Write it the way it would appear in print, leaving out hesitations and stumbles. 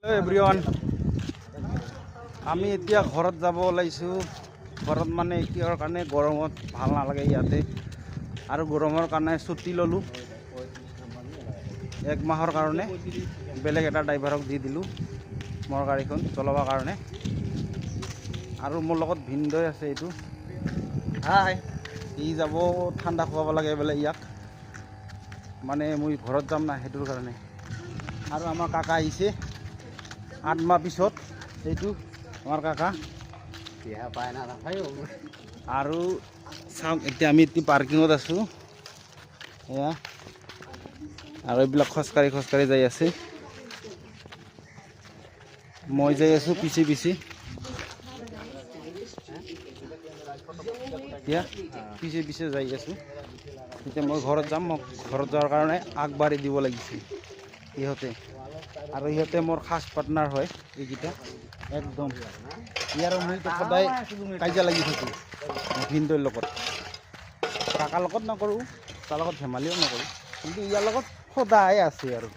Hello everyone, আমি এতিয়া ঘৰত যাব ওলাইছো। ঘৰত মানে কিহৰ কাৰণে গৰমত ভাল নালাগে ইয়াতে, আৰু গৰমৰ কাৰণে ছুটি ললো এক মাহৰ কাৰণে। বেলেগ এটা ড্ৰাইভাৰক দি দিলো মোৰ গাড়ীখন চলাবৰ কাৰণে। আৰু মোৰ লগত ভিনদৈ আছে, এইটো হাই, ই যাব ঠাণ্ডা খুৱাব লাগে বোলে ইয়াক, মানে মই ঘৰত যাম না সেইটোৰ কাৰণে। আৰু আমাৰ কাকা আহিছে 8 মাহ পিছত, এইটো আমাৰ কাকা। আৰু চাওক, এতিয়া আমি পাৰ্কিঙত আছো এয়া, আৰু এইবিলাক খোজকাঢ়ি যাই আছে। মই যাই আছো পিছে পিছে, এতিয়া পিছে পিছে যাই আছো। এতিয়া মই ঘৰত যাম, মোক ঘৰত যোৱাৰ কাৰণে আগবাঢ়ি দিব লাগিছে ইহঁতে। আৰু ইহঁতে মোৰ খাস পাৰ্টনাৰ হয় এইকেইটা একদম। ইয়াৰ মই সদায় কাজিয়া লাগি থাকোঁ ভিনদৈৰ লগত। কাকাৰ লগত নকৰোঁ, তাৰ লগত ধেমালিও নকৰোঁ, কিন্তু ইয়াৰ লগত সদায় আছে আৰু।